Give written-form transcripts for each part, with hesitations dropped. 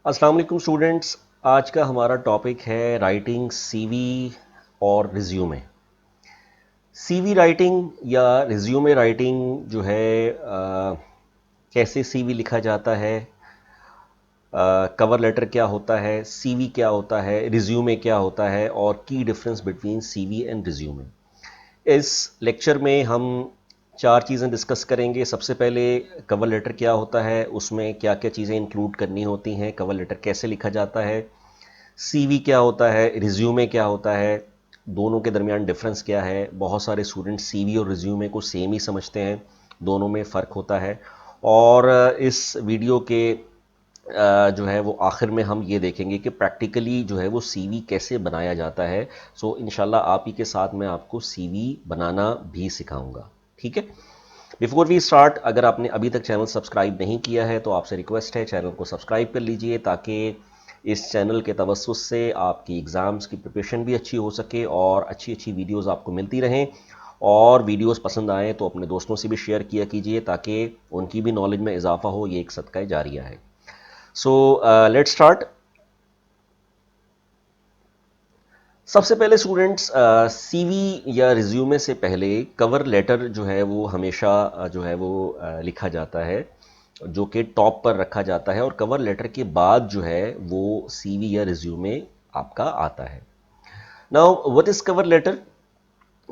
अस्सलाम वालेकुम स्टूडेंट्स। आज का हमारा टॉपिक है राइटिंग सीवी और रिज्यूमे। सीवी राइटिंग या रिज्यूमे राइटिंग जो है कैसे सीवी लिखा जाता है, कवर लेटर क्या होता है, सीवी क्या होता है, रिज्यूमे क्या होता है और की difference between CV and resume. इस लेक्चर में हम चार चीज़ें डिस्कस करेंगे। सबसे पहले कवर लेटर क्या होता है, उसमें क्या क्या चीज़ें इंक्लूड करनी होती हैं, कवर लेटर कैसे लिखा जाता है, सीवी क्या होता है, रिज्यूमे क्या होता है, दोनों के दरमियान डिफरेंस क्या है। बहुत सारे स्टूडेंट सीवी और रिज्यूमे को सेम ही समझते हैं, दोनों में फ़र्क होता है। और इस वीडियो के जो है वो आखिर में हम ये देखेंगे कि प्रैक्टिकली जो है वो सीवी कैसे बनाया जाता है। सो इंशाल्लाह आप ही के साथ मैं आपको सीवी बनाना भी सिखाऊंगा, ठीक है। बिफोर वी स्टार्ट, अगर आपने अभी तक चैनल सब्सक्राइब नहीं किया है तो आपसे रिक्वेस्ट है चैनल को सब्सक्राइब कर लीजिए, ताकि इस चैनल के तवस्सुस से आपकी एग्ज़ाम्स की प्रिपरेशन भी अच्छी हो सके और अच्छी अच्छी वीडियोस आपको मिलती रहें। और वीडियोस पसंद आए तो अपने दोस्तों से भी शेयर किया कीजिए, ताकि उनकी भी नॉलेज में इजाफा हो। ये एक सदका जारिया है। So let's start. सबसे पहले स्टूडेंट्स, सीवी या रिज्यूमे से पहले कवर लेटर जो है वो हमेशा जो है वो लिखा जाता है, जो कि टॉप पर रखा जाता है। और कवर लेटर के बाद जो है वो सीवी या रिज्यूमे आपका आता है। Now what is cover letter?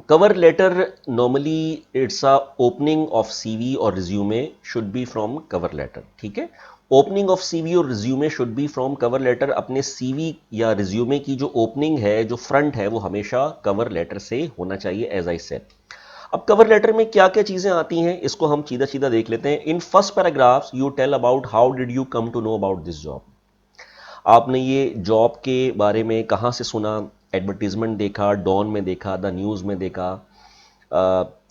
Cover letter normally it's a opening of CV और resume should be from cover letter, ठीक है। ओपनिंग ऑफ सीवी और resume should be from cover letter. अपने सीवी या रिज्यूमे की जो ओपनिंग है, जो फ्रंट है, वो हमेशा कवर लेटर से होना चाहिए, एज आई सेड। अब कवर लेटर में क्या क्या चीजें आती हैं, इसको हम सीधा सीधा देख लेते हैं। In first paragraph you tell about how did you come to know about this job. आपने ये जॉब के बारे में कहाँ से सुना? एडवर्टीजमेंट देखा, डॉन में देखा, द न्यूज़ में देखा,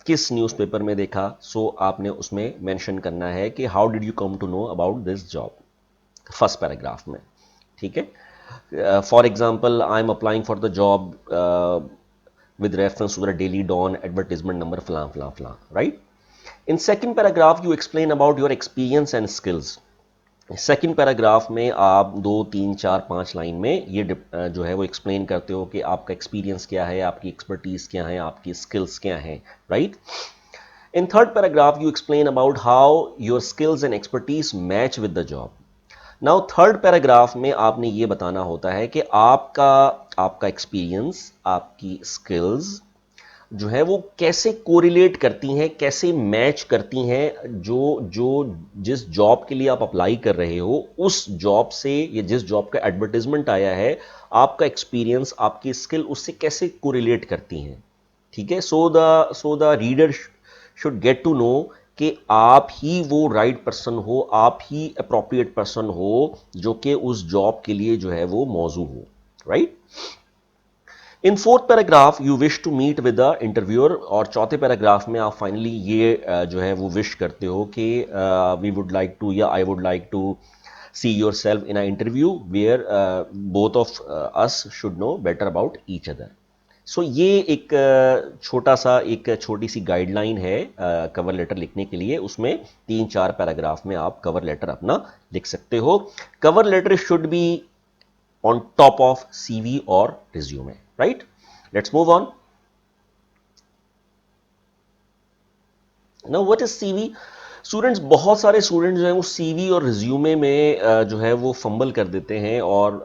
किस न्यूज़पेपर में देखा? सो आपने उसमें मेंशन करना है कि how did you come to know about this job, first paragraph में, ठीक है। For example, I am applying for the job with reference to the daily dawn advertisement number फलां फलां फलां, right? In second paragraph you explain about your experience and skills. Second paragraph में आप 2 3 4 5 line में ये जो है वो एक्सप्लेन करते हो कि आपका एक्सपीरियंस क्या है, आपकी एक्सपर्टीज क्या है, आपकी स्किल्स क्या हैं, right. In third paragraph you explain about how your skills and expertise match with the job. Now third paragraph में आपने ये बताना होता है कि आपका आपका एक्सपीरियंस, आपकी स्किल्स जो है वो कैसे कोरिलेट करती हैं, कैसे मैच करती हैं जो जो जिस जॉब के लिए आप अप्लाई कर रहे हो उस जॉब से, या जिस जॉब का एडवर्टाइजमेंट आया है, आपका एक्सपीरियंस, आपकी स्किल उससे कैसे कोरिलेट करती हैं, ठीक है। So the reader should get to know कि आप ही वो राइट पर्सन हो, आप ही अप्रोप्रिएट पर्सन हो जो कि उस जॉब के लिए जो है वो मौजू हो, right. In fourth paragraph you wish to meet with the interviewer. और चौथे पैराग्राफ में आप फाइनली ये जो है वो विश करते हो कि वी वुड लाइक टू, या I would like to see yourself in a interview where both of us should know better about each other. So ये एक छोटा सा, एक छोटी सी गाइडलाइन है कवर लेटर लिखने के लिए। उसमें 3 4 पैराग्राफ में आप कवर लेटर अपना लिख सकते हो। Cover letter should be on top of CV or resume, right? Let's move on. Now what is CV? Students, बहुत सारे स्टूडेंट्स जो हैं वो सीवी और रिज्यूमे में जो है वो फंबल कर देते हैं। और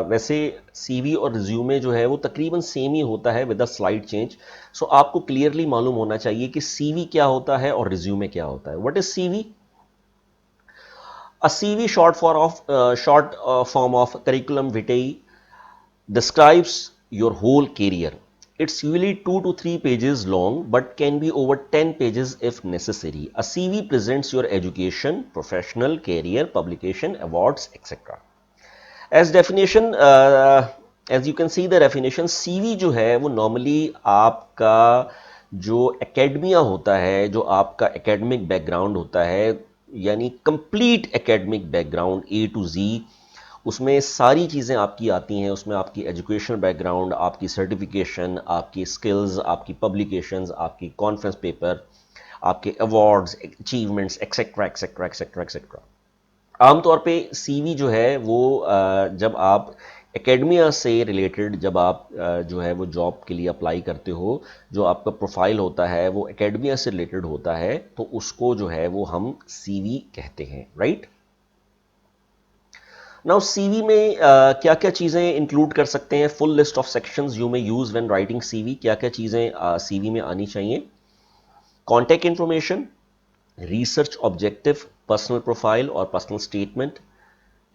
वैसे सीवी और रिज्यूमे जो है वो तकरीबन सेम ही होता है विद अ स्लाइड चेंज। सो आपको क्लियरली मालूम होना चाहिए कि सीवी क्या होता है और रिज्यूमे क्या होता है। What is CV? A CV short form of curriculum vitae describes your whole career. It's usually 2 to 3 pages long but can be over 10 pages if necessary. A CV presents your education, professional, career, publication, awards, etc. As definition, as you can see the definition, CV जो है वो normally आपका जो academia होता है, जो आपका academic background होता है, यानी complete academic background A to G, उसमें सारी चीज़ें आपकी आती हैं। उसमें आपकी एजुकेशनल बैकग्राउंड, आपकी सर्टिफिकेशन, आपकी स्किल्स, आपकी पब्लिकेशंस, आपकी कॉन्फ्रेंस पेपर, आपके awards, achievements, etcetera etcetera etcetera etcetera. आमतौर पे सीवी जो है वो जब आप एकेडमिया से रिलेटेड जब आप जो है वो जॉब के लिए अप्लाई करते हो, जो आपका प्रोफाइल होता है वो एकेडमिया से रिलेटेड होता है, तो उसको जो है वो हम सीवी कहते हैं, राइट। नाउ सीवी में क्या क्या चीज़ें इंक्लूड कर सकते हैं? Full list of sections you may use when writing CV. क्या क्या चीज़ें सीवी में आनी चाहिए? Contact information, research objective, personal profile और पर्सनल स्टेटमेंट।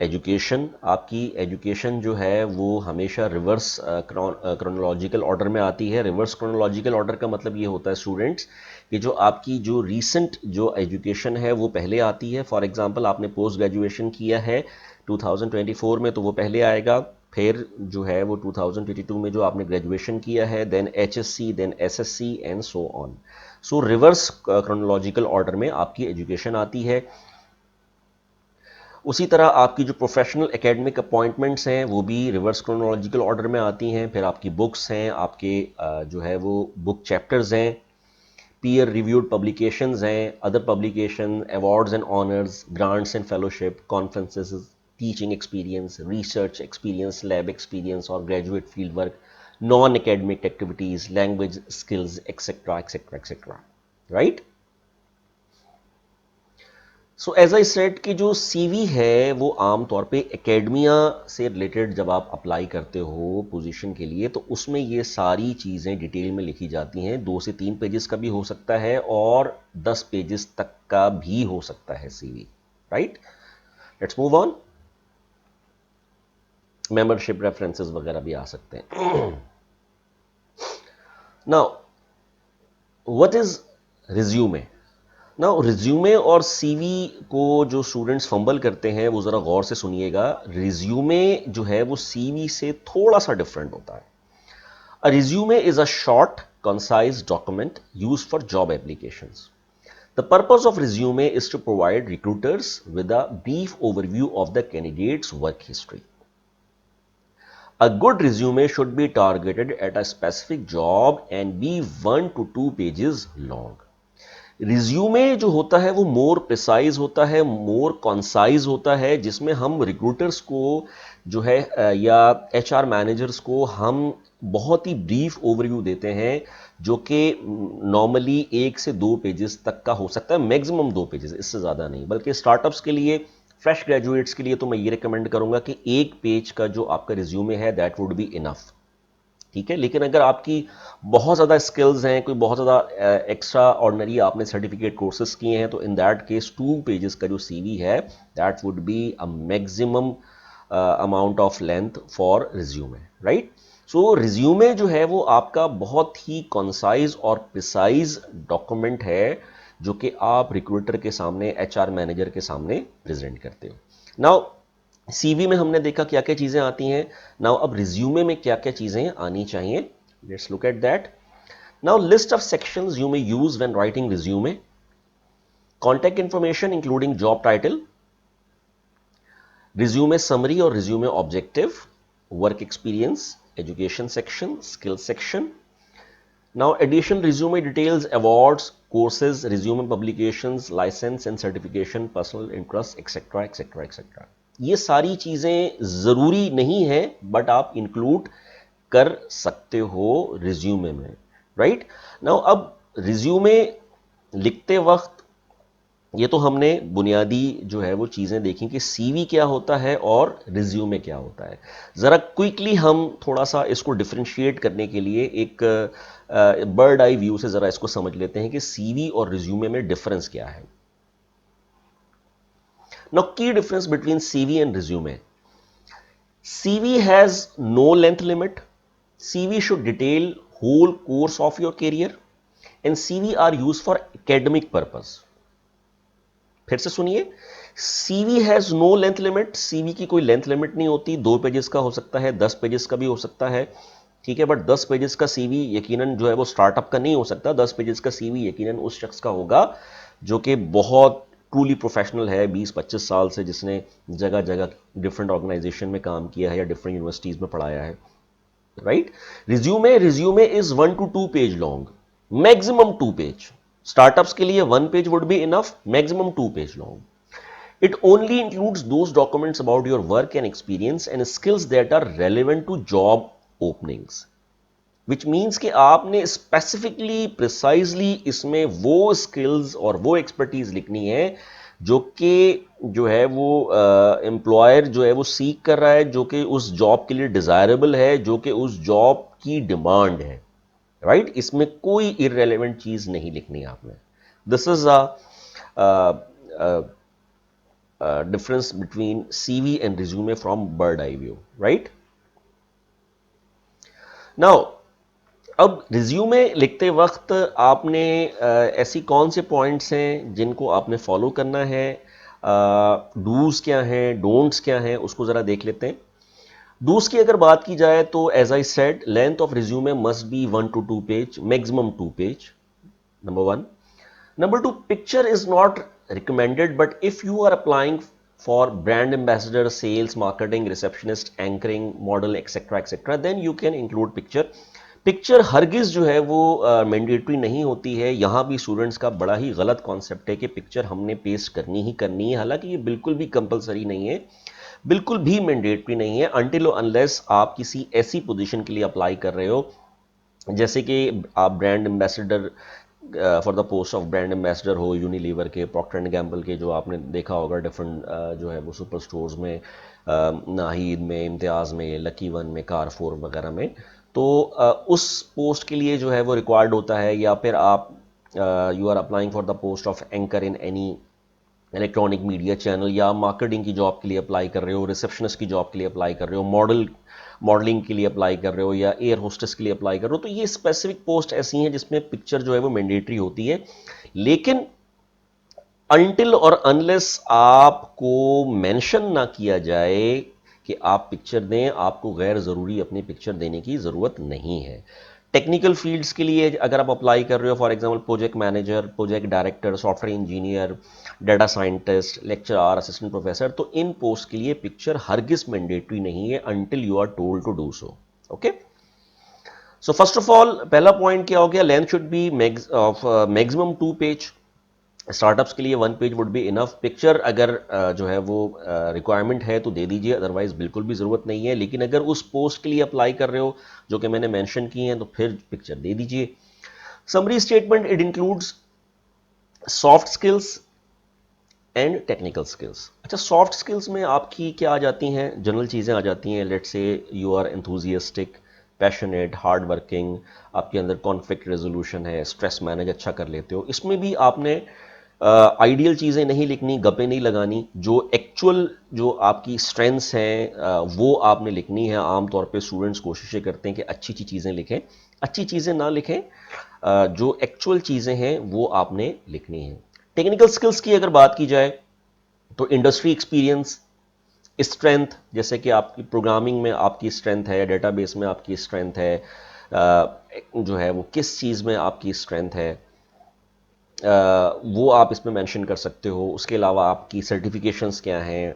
एजुकेशन, आपकी एजुकेशन जो है वो हमेशा रिवर्स क्रोनोलॉजिकल ऑर्डर में आती है। रिवर्स क्रोनोलॉजिकल ऑर्डर का मतलब ये होता है स्टूडेंट्स कि जो आपकी जो रीसेंट जो एजुकेशन है वो पहले आती है। फॉर एग्जांपल आपने पोस्ट ग्रेजुएशन किया है 2024 में, तो वो पहले आएगा। फिर जो है वो 2022 में जो आपने ग्रेजुएशन किया है, then HSC, then SSC and so on. So reverse chronological order में आपकी एजुकेशन आती है। उसी तरह आपकी जो प्रोफेशनल एकेडमिक अपॉइंटमेंट्स हैं वो भी रिवर्स क्रोनोलॉजिकल ऑर्डर में आती हैं। फिर आपकी बुक्स हैं, आपके जो है वो बुक चैप्टर्स हैं, पीयर रिव्यूड पब्लिकेशंस हैं, other publication, awards and honours, grants and fellowship, conferences, teaching experience, research experience, lab experience और graduate field work, non academic activities, language skills etcetera etcetera etcetera, right. So as I said कि जो CV है वो आमतौर पे academia से related जब आप अप्लाई करते हो पोजीशन के लिए, तो उसमें ये सारी चीज़ें डिटेल में लिखी जाती हैं। 2 से 3 पेजेस का भी हो सकता है और 10 पेजेस तक का भी हो सकता है CV, right. Let's move on. Membership references वगैरह भी आ सकते हैं। Now what is resume? ना रिज्यूमे और सीवी को जो स्टूडेंट्स फंबल करते हैं वो ज़रा गौर से सुनिएगा। रिज्यूमे जो है वो सीवी से थोड़ा सा डिफरेंट होता है। A resume is a short concise document used for job applications. The purpose of resume is to provide recruiters with a brief overview of the candidate's work history. A good resume should be targeted at a specific job and be 1 to 2 pages long. Resume जो होता है वो more precise होता है, मोर concise होता है, जिसमें हम रिक्रूटर्स को जो है या एचआर मैनेजर्स को हम बहुत ही ब्रीफ ओवरव्यू देते हैं, जो कि नॉर्मली 1 से 2 पेजेस तक का हो सकता है, मैक्सिमम 2 पेजेस, इससे ज़्यादा नहीं। बल्कि स्टार्टअप्स के लिए, फ्रेश ग्रेजुएट्स के लिए तो मैं ये रिकमेंड करूंगा कि 1 पेज का जो आपका रिज्यूमे है दैट वुड बी इनफ, ठीक है। लेकिन अगर आपकी बहुत ज़्यादा स्किल्स हैं, कोई बहुत ज़्यादा एक्स्ट्रा ऑर्डनरी आपने सर्टिफिकेट कोर्सेज किए हैं, तो इन दैट केस 2 पेजेस का जो सीवी है that would be a maximum amount of length for resume, right. So resume जो है वो आपका बहुत ही कॉन्साइज और प्रिसाइज डॉक्यूमेंट है, जो कि आप रिक्रूटर के सामने, एचआर मैनेजर के सामने प्रेजेंट करते हो। नाउ सीवी में हमने देखा क्या क्या चीजें आती हैं। नाउ अब रिज्यूमे में क्या क्या चीजें आनी चाहिए, let's look at that. Now list of sections you may use when writing resume. Contact information including job title, resume summary और resume objective, work experience, education section, skill section. Now additional resume details, awards, courses, resume publications, licence and certification, personal interest etcetera etcetera etcetera. ये सारी चीजें जरूरी नहीं है, but आप include कर सकते हो रिज्यूमे में, राइट। नाउ अब रिज्यूमे लिखते वक्त ये तो हमने बुनियादी जो है वो चीज़ें देखी कि सीवी क्या होता है और रिज्यूमे क्या होता है। ज़रा क्विकली हम थोड़ा सा इसको डिफ्रेंशिएट करने के लिए एक बर्ड आई व्यू से ज़रा इसको समझ लेते हैं कि सीवी और रिज्यूमे में डिफरेंस क्या है। Now, key difference between CV and resume. CV has no length limit. CV should detail whole course of your career, and CV are used for academic purpose. फिर से सुनिए, CV has no length limit. CV की कोई length limit नहीं होती, 2 pages का हो सकता है, 10 पेजेस का भी हो सकता है, ठीक है। बट 10 पेजेस का CV यकीनन जो है वो स्टार्टअप का नहीं हो सकता। 10 पेजेस का CV यकीनन उस शख्स का होगा जो कि बहुत ट्रूली प्रोफेशनल है, 20-25 साल से, जिसने जगह जगह डिफरेंट ऑर्गेनाइजेशन में काम किया है या डिफरेंट यूनिवर्सिटीज में पढ़ाया है, right. Resume is 1 to 2 page long, maximum 2 page. Startups के लिए 1 page would be enough, maximum 2 page long. It only includes those documents about your work and experience and skills that are relevant to job openings. Which means कि आपने specifically precisely इसमें वो skills और वो expertise लिखनी है जो कि जो है वो एम्प्लॉयर जो है वो सीख कर रहा है, जो कि उस जॉब के लिए डिजायरेबल है, जो कि उस जॉब की डिमांड है, राइट? इसमें कोई इररेलेवेंट चीज नहीं लिखनी आपने. This is a difference between CV and resume from bird eye view, right? Now, अब रिज्यूमे लिखते वक्त आपने ऐसी कौन से पॉइंट्स हैं जिनको आपने फॉलो करना है, डूज क्या हैं, डोंट्स क्या हैं, उसको ज़रा देख लेते हैं. डूज की अगर बात की जाए तो as I said, length of resume must be 1 to 2 page, maximum 2 page, number 1. Number 2, picture is not recommended, but if you are applying for brand ambassador, sales, marketing, receptionist, anchoring, model, etc., then you can include picture. Picture हरगिज जो है वो mandatory नहीं होती है. यहाँ भी students का बड़ा ही गलत कॉन्सेप्ट है कि पिक्चर हमने पेस्ट करनी ही करनी है. हालांकि ये बिल्कुल भी कंपलसरी नहीं है, बिल्कुल भी मैंडेटरी नहीं है, अनटिल अनलेस आप किसी ऐसी पोजीशन के लिए अप्लाई कर रहे हो जैसे कि आप brand ambassador, for the post of brand ambassador हो यूनिलीवर के, प्रॉक्टर एंड गैम्बल के, जो आपने देखा होगा डिफरेंट जो है वो सुपर स्टोर्स में, नाहिद में, इम्तियाज़ में, लकी वन में, कारफोर वगैरह में. तो उस पोस्ट के लिए जो है वो रिक्वायर्ड होता है. या फिर आप you are applying for the post of anchor in any electronic media channel, या मार्केटिंग की जॉब के लिए अप्लाई कर रहे हो, रिसेप्शनिस्ट की जॉब के लिए अप्लाई कर रहे हो, मॉडलिंग के लिए अप्लाई कर रहे हो, या एयर होस्टेस के लिए अप्लाई कर रहे हो. तो ये स्पेसिफिक पोस्ट ऐसी हैं जिसमें पिक्चर जो है वो मैंडेटरी होती है. लेकिन अनटिल और अनलेस आपको मेंशन ना किया जाए कि आप पिक्चर दें, आपको गैर ज़रूरी अपनी पिक्चर देने की ज़रूरत नहीं है. टेक्निकल फील्ड्स के लिए अगर आप अप्लाई कर रहे हो, for example project manager, project director, software engineer, data scientist, lecturer, assistant professor, तो इन पोस्ट के लिए पिक्चर हरगिज मैंडेटरी नहीं है until you are told to do so. Okay, so first of all पहला पॉइंट क्या हो गया, length should be maximum 2 page. Startups के लिए 1 page would be enough. Picture अगर जो है वो रिक्वायरमेंट है तो दे दीजिए, अदरवाइज बिल्कुल भी ज़रूरत नहीं है. लेकिन अगर उस पोस्ट के लिए अप्लाई कर रहे हो जो कि मैंने मेंशन की हैं, तो फिर पिक्चर दे दीजिए. Summary statement, it includes soft skills and technical skills. अच्छा, सॉफ्ट स्किल्स में आपकी क्या आ जाती हैं, जनरल चीज़ें आ जाती हैं. Let's say you are enthusiastic, passionate, hard working, आपके अंदर कॉन्फ्लिक्ट रेजोल्यूशन है, स्ट्रेस मैनेज अच्छा कर लेते हो. इसमें भी आपने आइडियल चीज़ें नहीं लिखनी, गप्पे नहीं लगानी. जो एक्चुअल जो आपकी स्ट्रेंथ्स हैं वो आपने लिखनी है. आमतौर पे स्टूडेंट्स कोशिशें करते हैं कि अच्छी अच्छी चीज़ें लिखें. अच्छी चीज़ें ना लिखें, जो एक्चुअल चीज़ें हैं वो आपने लिखनी है. टेक्निकल स्किल्स की अगर बात की जाए तो इंडस्ट्री एक्सपीरियंस, स्ट्रेंथ, जैसे कि आपकी प्रोग्रामिंग में आपकी स्ट्रेंथ है, डेटाबेस में आपकी स्ट्रेंथ है, जो है वो किस चीज़ में आपकी स्ट्रेंथ है, वो आप इसमें मेंशन कर सकते हो. उसके अलावा आपकी सर्टिफिकेशंस क्या हैं,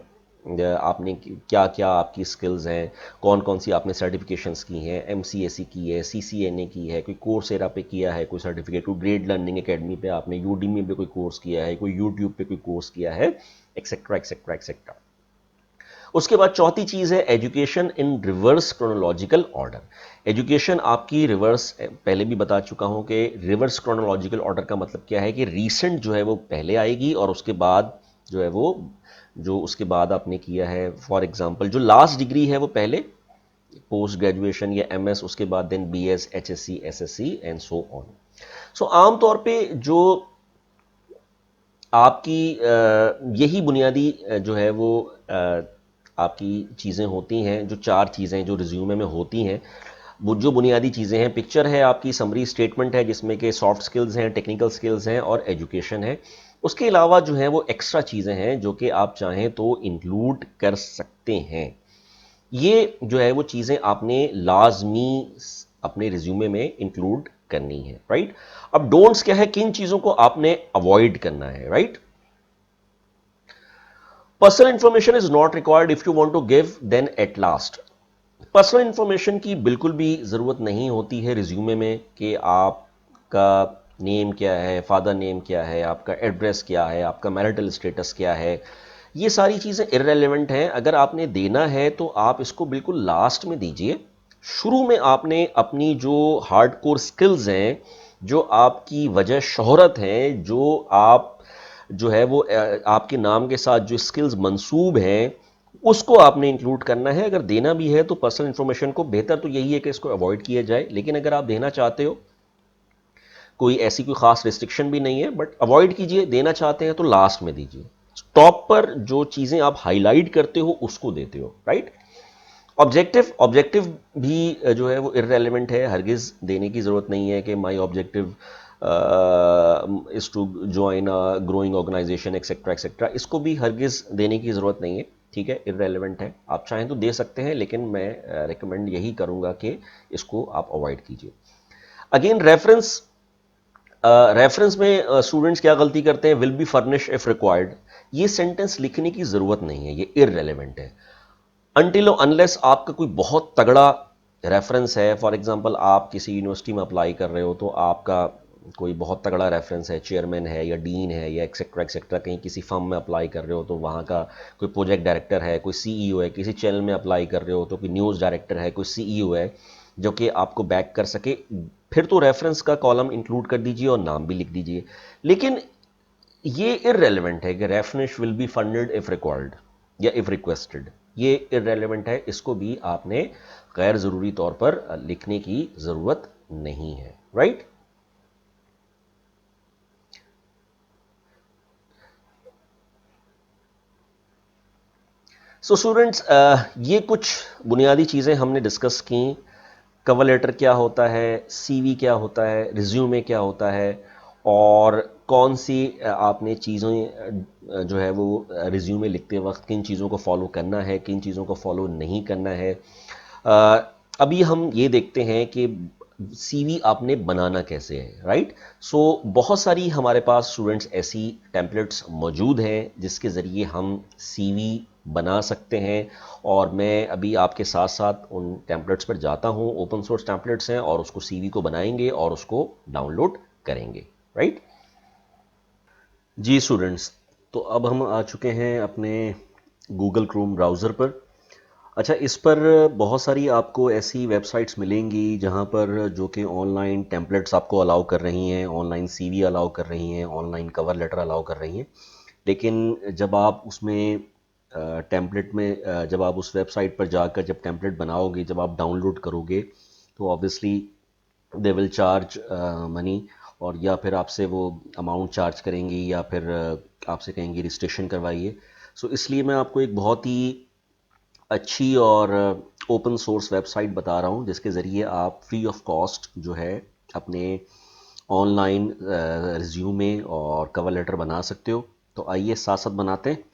आपने क्या क्या आपकी स्किल्स हैं, कौन कौन सी आपने सर्टिफिकेशंस की हैं. MCAC की है, CCNA की है, कोई कोर्सेरा पे किया है कोई सर्टिफिकेट, कोई ग्रेड लर्निंग एकेडमी पे आपने, यूडीमी पे कोई कोर्स किया है, कोई यूट्यूब पे कोई कोर्स किया है, एक्सेट्रा एक्सेट्रा एक्सेट्रा. उसके बाद चौथी चीज है education in reverse chronological order. Education आपकी रिवर्स, पहले भी बता चुका हूं कि रिवर्स क्रोनोलॉजिकल ऑर्डर का मतलब क्या है कि रीसेंट जो है वो पहले आएगी और उसके बाद जो है वो जो उसके बाद आपने किया है. फॉर एग्जांपल जो लास्ट डिग्री है वो पहले, पोस्ट ग्रेजुएशन या MS, उसके बाद then BS, HSC, SSC and so on. So आमतौर पे जो आपकी यही बुनियादी जो है वो आपकी चीज़ें होती हैं, जो 4 चीज़ें जो रिज्यूमे में होती हैं, वो जो बुनियादी चीज़ें हैं. पिक्चर है आपकी, समरी स्टेटमेंट है जिसमें कि सॉफ्ट स्किल्स हैं, टेक्निकल स्किल्स हैं और एजुकेशन है. उसके अलावा जो है वो एक्स्ट्रा चीज़ें हैं जो कि आप चाहें तो इंक्लूड कर सकते हैं. ये जो है वो चीज़ें आपने लाजमी अपने रिज्यूमे में इंक्लूड करनी है, राइट? अब डोंट्स क्या है, किन चीज़ों को आपने अवॉइड करना है, right? Personal information is not required if you want to give then at last. Personal information की बिल्कुल भी ज़रूरत नहीं होती है रिज्यूमे में कि आपका नेम क्या है, फादर नेम क्या है, आपका एड्रेस क्या है, आपका मैरिटल स्टेटस क्या है, ये सारी चीज़ें इररेलेवेंट हैं। अगर आपने देना है तो आप इसको बिल्कुल लास्ट में दीजिए। शुरू में आपने अपनी जो हार्डकोर स्किल्स हैं, जो आपकी वजह शोहरत है, जो आप जो है वो आपके नाम के साथ जो स्किल्स मंसूब हैं, उसको आपने इंक्लूड करना है। अगर देना भी है तो पर्सनल इंफॉर्मेशन को बेहतर तो यही है कि इसको अवॉइड किया जाए, लेकिन अगर आप देना चाहते हो, कोई ऐसी कोई खास रिस्ट्रिक्शन भी नहीं है, बट अवॉइड कीजिए। देना चाहते हैं तो लास्ट में दीजिए। टॉप पर जो चीज़ें आप हाईलाइट करते हो उसको देते हो, राइट। ऑब्जेक्टिव ऑब्जेक्टिव भी जो है वो इररेलेवेंट है। हरगिज़ देने की ज़रूरत नहीं है कि my objective is to join a growing organisation etcetera etcetera. इसको भी हरगिज़ देने की ज़रूरत नहीं है, ठीक है, इररेलेवेंट है। आप चाहें तो दे सकते हैं, लेकिन मैं रिकमेंड यही करूँगा कि इसको आप अवॉइड कीजिए। अगेन रेफरेंस में स्टूडेंट्स क्या गलती करते हैं, will be furnish if required. ये सेंटेंस लिखने की ज़रूरत नहीं है, ये इररेलेवेंट है। अनटिल अनलेस आपका कोई बहुत तगड़ा रेफरेंस है, फॉर एग्जांपल आप किसी यूनिवर्सिटी में अप्लाई कर रहे हो तो आपका कोई बहुत तगड़ा रेफरेंस है, चेयरमैन है या डीन है या एक्सेट्रा एक्सेट्रा, कहीं किसी फर्म में अप्लाई कर रहे हो तो वहाँ का कोई प्रोजेक्ट डायरेक्टर है, कोई सीईओ है, किसी चैनल में अप्लाई कर रहे हो तो कोई न्यूज़ डायरेक्टर है, कोई सीईओ है जो कि आपको बैक कर सके, फिर तो रेफरेंस का कॉलम इंक्लूड कर दीजिए और नाम भी लिख दीजिए। लेकिन ये इररेलेवेंट है कि reference will be funded if required या इफ रिक्वेस्टेड। ये इररेलेवेंट है, इसको भी आपने गैर ज़रूरी तौर पर लिखने की ज़रूरत नहीं है, राइट। सो स्टूडेंट्स, ये कुछ बुनियादी चीज़ें हमने डिस्कस की। कवर लेटर क्या होता है, सीवी क्या होता है, रिज्यूमे क्या होता है, और कौन सी आपने चीज़ें जो है वो रिज्यूमे लिखते वक्त किन चीज़ों को फॉलो करना है, किन चीज़ों को फॉलो नहीं करना है। अभी हम ये देखते हैं कि सीवी आपने बनाना कैसे है, राइट। सो बहुत सारी हमारे पास स्टूडेंट्स ऐसी टेम्पलेट्स मौजूद हैं जिसके ज़रिए हम सीवी बना सकते हैं, और मैं अभी आपके साथ साथ उन टेम्पलेट्स पर जाता हूं। ओपन सोर्स टेम्पलेट्स हैं और उसको सीवी को बनाएंगे और उसको डाउनलोड करेंगे, राइट। जी स्टूडेंट्स, तो अब हम आ चुके हैं अपने गूगल क्रोम ब्राउज़र पर। अच्छा, इस पर बहुत सारी आपको ऐसी वेबसाइट्स मिलेंगी जहाँ पर जो कि ऑनलाइन टेम्पलेट्स आपको अलाउ कर रही हैं, ऑनलाइन सीवी अलाउ कर रही हैं, ऑनलाइन कवर लेटर अलाउ कर रही हैं। लेकिन जब आप उसमें टेम्पलेट में जब आप उस वेबसाइट पर जाकर जब टेम्पलेट बनाओगे, जब आप डाउनलोड करोगे, तो obviously they will charge money, और या फिर आपसे वो अमाउंट चार्ज करेंगी या फिर आपसे कहेंगी रजिस्ट्रेशन करवाइए। सो इसलिए मैं आपको एक बहुत ही अच्छी और ओपन सोर्स वेबसाइट बता रहा हूँ जिसके ज़रिए आप फ्री ऑफ कॉस्ट जो है अपने ऑनलाइन रिज्यूमे और कवर लेटर बना सकते हो। तो आइए साथ साथ बनाते हैं।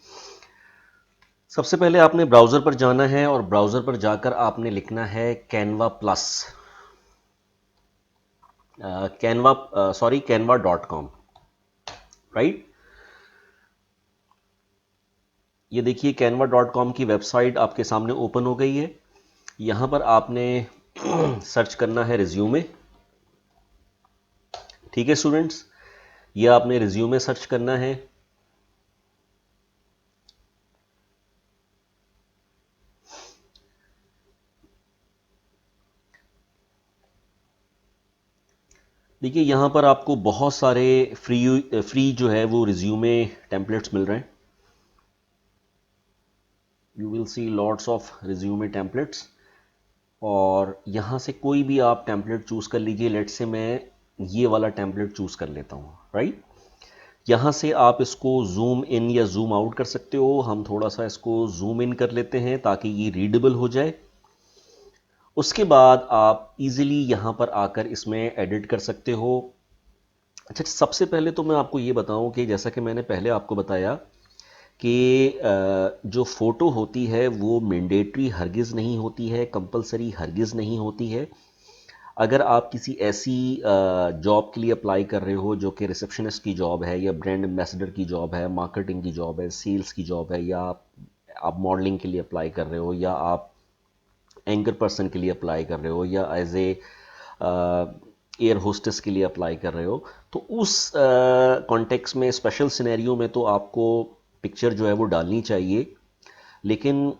सबसे पहले आपने ब्राउज़र पर जाना है और ब्राउज़र पर जाकर आपने लिखना है कैनवा प्लस, canva.com, राइट। ये देखिए canva.com की वेबसाइट आपके सामने ओपन हो गई है। यहाँ पर आपने सर्च करना है रिज्यूमे, ठीक है स्टूडेंट्स, ये आपने रिज्यूमे सर्च करना है। देखिए यहाँ पर आपको बहुत सारे फ्री जो है वो रिज्यूमे टेम्पलेट्स मिल रहे हैं। You will see lots of resume templates, और यहाँ से कोई भी आप टेम्पलेट चूज़ कर लीजिए। लेट्स से मैं ये वाला टेम्पलेट चूज़ कर लेता हूँ, राइट। यहाँ से आप इसको जूम इन या जूम आउट कर सकते हो। हम थोड़ा सा इसको जूम इन कर लेते हैं ताकि ये रीडेबल हो जाए। उसके बाद आप इजीली यहाँ पर आकर इसमें एडिट कर सकते हो। अच्छा, सबसे पहले तो मैं आपको ये बताऊं कि जैसा कि मैंने पहले आपको बताया कि जो फ़ोटो होती है वो मैंडेटरी हरगिज़ नहीं होती है, कंपलसरी हरगिज़ नहीं होती है। अगर आप किसी ऐसी जॉब के लिए अप्लाई कर रहे हो जो कि रिसेप्शनिस्ट की जॉब है, या ब्रांड एम्बेसडर की जॉब है, मार्केटिंग की जॉब है, सेल्स की जॉब है, या आप मॉडलिंग के लिए अप्लाई कर रहे हो, या आप एंकर पर्सन के लिए अप्लाई कर रहे हो, या एज ए एयर होस्टेस के लिए अप्लाई कर रहे हो, तो उस कॉन्टेक्स्ट में स्पेशल सिनेरियो में तो आपको पिक्चर जो है वो डालनी चाहिए। लेकिन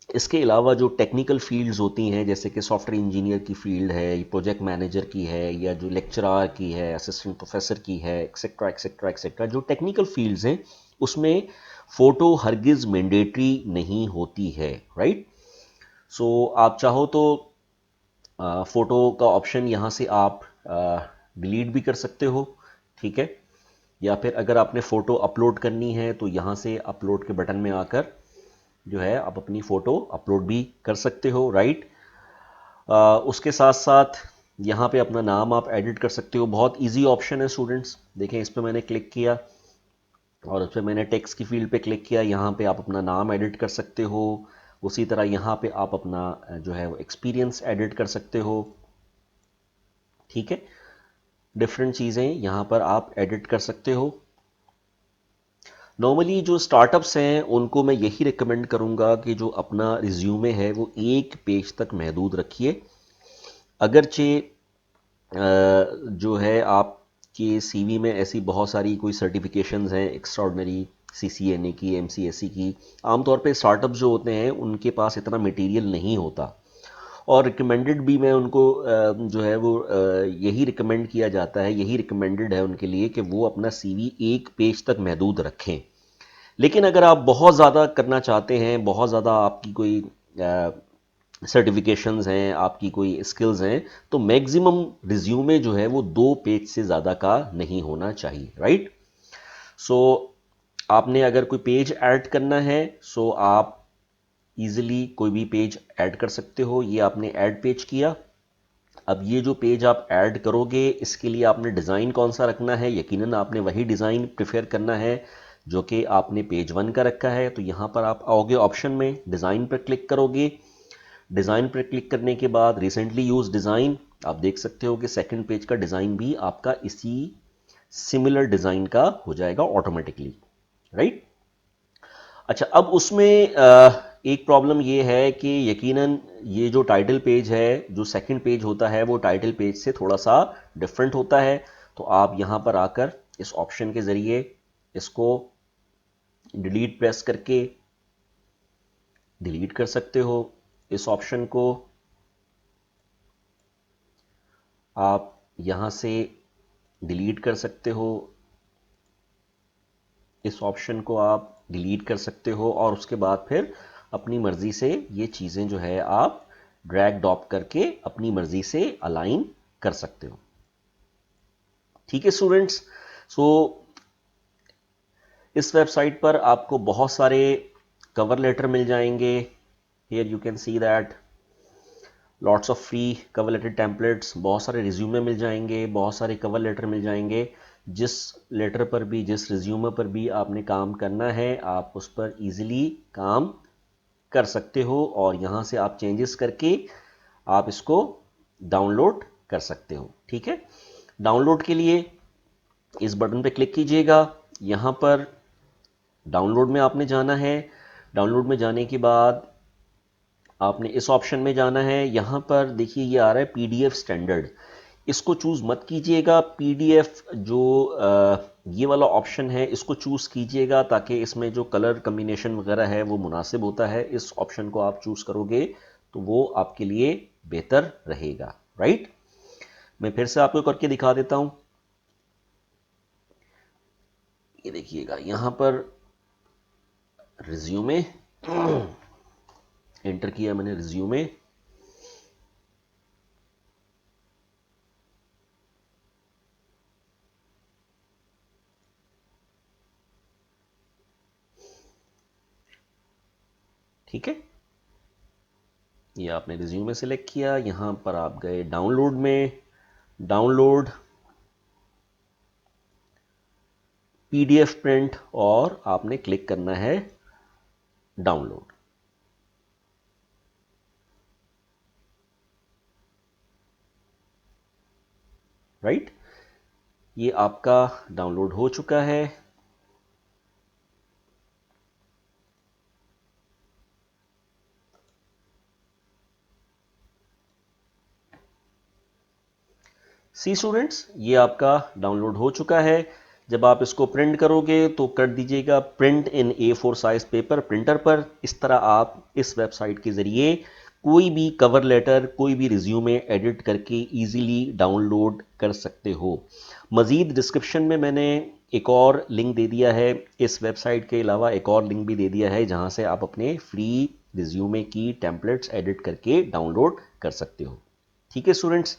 इसके अलावा जो टेक्निकल फील्ड्स होती हैं, जैसे कि सॉफ्टवेयर इंजीनियर की फील्ड है, प्रोजेक्ट मैनेजर की है, या जो लेक्चरर की है, असिस्टेंट प्रोफेसर की है, एक्सेट्रा एक्सेट्रा एक्सेट्रा, जो टेक्निकल फील्ड्स हैं उसमें फ़ोटो हरगिज़ मैंडेटरी नहीं होती है, राइट। सो आप चाहो तो फ़ोटो का ऑप्शन यहाँ से आप डिलीट भी कर सकते हो, ठीक है। या फिर अगर आपने फ़ोटो अपलोड करनी है तो यहाँ से अपलोड के बटन में आकर जो है आप अपनी फ़ोटो अपलोड भी कर सकते हो, राइट। उसके साथ साथ यहाँ पे अपना नाम आप एडिट कर सकते हो। बहुत इजी ऑप्शन है स्टूडेंट्स, देखें इस पर मैंने क्लिक किया और उस पर मैंने टेक्स्ट की फील्ड पे क्लिक किया। यहाँ पे आप अपना नाम एडिट कर सकते हो। उसी तरह यहाँ पे आप अपना जो है वो एक्सपीरियंस एडिट कर सकते हो, ठीक है। डिफरेंट चीज़ें यहाँ पर आप एडिट कर सकते हो। नॉर्मली जो स्टार्टअप्स हैं उनको मैं यही रिकमेंड करूँगा कि जो अपना रिज्यूमे है वो एक पेज तक महदूद रखिए। अगरचे जो है आपके सीवी में ऐसी बहुत सारी कोई सर्टिफिकेशंस हैं एक्स्ट्राऑर्डिनरी, सीसीएनए की, एमसीएसई की, आमतौर पे स्टार्टअप जो होते हैं उनके पास इतना मटेरियल नहीं होता। और रिकमेंडेड भी मैं उनको जो है वो यही रिकमेंड किया जाता है, यही रिकमेंडेड है उनके लिए कि वो अपना सीवी एक पेज तक महदूद रखें। लेकिन अगर आप बहुत ज़्यादा करना चाहते हैं, बहुत ज़्यादा आपकी कोई सर्टिफिकेशंस हैं, आपकी कोई स्किल्स हैं, तो मैक्सिमम रिज्यूमे जो है वो 2 पेज से ज़्यादा का नहीं होना चाहिए, राइट। सो आपने अगर कोई पेज ऐड करना है, सो आप इजीली कोई भी पेज ऐड कर सकते हो। ये आपने ऐड पेज किया। अब ये जो पेज आप ऐड करोगे इसके लिए आपने डिज़ाइन कौन सा रखना है, यकीनन आपने वही डिज़ाइन प्रेफर करना है जो कि आपने पेज 1 का रखा है। तो यहाँ पर आप आओगे, ऑप्शन में डिज़ाइन पर क्लिक करोगे। डिज़ाइन पर क्लिक करने के बाद रिसेंटली यूज डिज़ाइन, आप देख सकते हो कि सेकंड पेज का डिज़ाइन भी आपका इसी सिमिलर डिज़ाइन का हो जाएगा ऑटोमेटिकली, राइट। अच्छा, अब उसमें एक प्रॉब्लम ये है कि यकीनन ये जो टाइटल पेज है, जो सेकंड पेज होता है वो टाइटल पेज से थोड़ा सा डिफरेंट होता है। तो आप यहाँ पर आकर इस ऑप्शन के ज़रिए इसको डिलीट प्रेस करके डिलीट कर सकते हो। इस ऑप्शन को आप यहाँ से डिलीट कर सकते हो, इस ऑप्शन को आप डिलीट कर सकते हो और उसके बाद फिर अपनी मर्ज़ी से ये चीज़ें जो है आप ड्रैग ड्रॉप करके अपनी मर्ज़ी से अलाइन कर सकते हो, ठीक है स्टूडेंट्स। सो इस वेबसाइट पर आपको बहुत सारे कवर लेटर मिल जाएंगे। Here you can see that lots of free cover letter templates, बहुत सारे रिज्यूमे मिल जाएंगे, बहुत सारे कवर लेटर मिल जाएंगे। जिस लेटर पर भी, जिस रिज्यूमे पर भी आपने काम करना है आप उस पर इजीली काम कर सकते हो और यहाँ से आप चेंजेस करके आप इसको डाउनलोड कर सकते हो, ठीक है। डाउनलोड के लिए इस बटन पे क्लिक कीजिएगा। यहाँ पर डाउनलोड में आपने जाना है। डाउनलोड में जाने के बाद आपने इस ऑप्शन में जाना है। यहाँ पर देखिए ये आ रहा है पीडीएफ स्टैंडर्ड, इसको चूज़ मत कीजिएगा। पीडीएफ जो ये वाला ऑप्शन है इसको चूज़ कीजिएगा ताकि इसमें जो कलर कम्बिनेशन वगैरह है वो मुनासिब होता है। इस ऑप्शन को आप चूज़ करोगे तो वो आपके लिए बेहतर रहेगा, राइट। मैं फिर से आपको करके दिखा देता हूँ। ये देखिएगा यहाँ पर रिज्यूमे एंटर किया मैंने, रिज्यूमे। ठीक है, ये आपने रिज्यूमे सेलेक्ट किया। यहाँ पर आप गए डाउनलोड में, डाउनलोड पीडीएफ प्रिंट और आपने क्लिक करना है डाउनलोड, राइट। ये आपका डाउनलोड हो चुका है। सी स्टूडेंट्स, ये आपका डाउनलोड हो चुका है। जब आप इसको प्रिंट करोगे तो कर दीजिएगा print in A4 size paper printer पर। इस तरह आप इस वेबसाइट के ज़रिए कोई भी कवर लेटर, कोई भी रिज्यूमे एडिट करके इजीली डाउनलोड कर सकते हो। मज़ीद डिस्क्रिप्शन में मैंने एक और लिंक दे दिया है, इस वेबसाइट के अलावा एक और लिंक भी दे दिया है जहां से आप अपने फ्री रिज्यूमे की टेम्पलेट्स एडिट करके डाउनलोड कर सकते हो। ठीक है स्टूडेंट्स।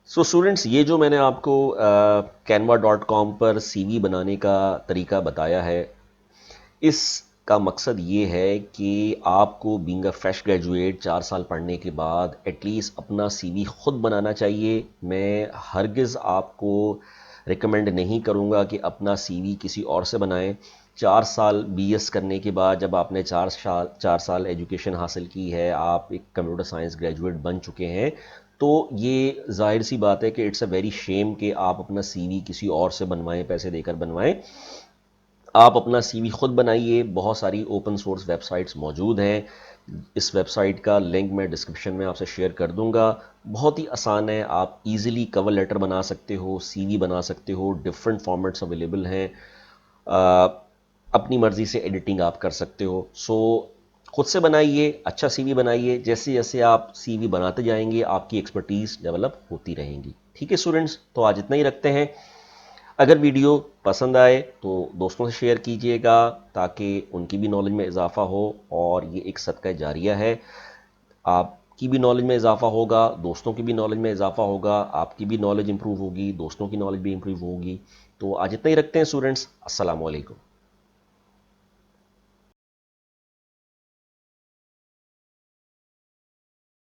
सो स्टूडेंट्स, ये जो मैंने आपको canva.com पर सीवी बनाने का तरीका बताया है, इसका मकसद ये है कि आपको बीइंग अ फ्रेश ग्रेजुएट 4 साल पढ़ने के बाद एटलीस्ट अपना सीवी खुद बनाना चाहिए। मैं हरगिज़ आपको रिकमेंड नहीं करूँगा कि अपना सीवी किसी और से बनाएं। 4 साल बीएस करने के बाद जब आपने 4 साल एजुकेशन हासिल की है, आप एक कंप्यूटर साइंस ग्रेजुएट बन चुके हैं, तो ये जाहिर सी बात है कि इट्स अ वेरी शेम कि आप अपना सीवी किसी और से बनवाएं, पैसे देकर बनवाएं। आप अपना सीवी खुद बनाइए। बहुत सारी ओपन सोर्स वेबसाइट्स मौजूद हैं। इस वेबसाइट का लिंक मैं डिस्क्रिप्शन में आपसे शेयर कर दूंगा। बहुत ही आसान है, आप इजीली कवर लेटर बना सकते हो, सीवी बना सकते हो, डिफरेंट फॉर्मेट्स अवेलेबल हैं। अपनी मर्ज़ी से एडिटिंग आप कर सकते हो। खुद से बनाइए, अच्छा सीवी बनाइए। जैसे जैसे आप सीवी बनाते जाएंगे आपकी एक्सपर्टीज़ डेवलप होती रहेंगी। ठीक है स्टूडेंट्स, तो आज इतना ही रखते हैं। अगर वीडियो पसंद आए तो दोस्तों से शेयर कीजिएगा ताकि उनकी भी नॉलेज में इजाफा हो, और ये एक सदका जारिया है। आपकी भी नॉलेज में इजाफा होगा, दोस्तों की भी नॉलेज में इजाफा होगा, आपकी भी नॉलेज इंप्रूव होगी, दोस्तों की नॉलेज भी इंप्रूव होगी। तो आज इतना ही रखते हैं स्टूडेंट्स। अस्सलाम वालेकुम।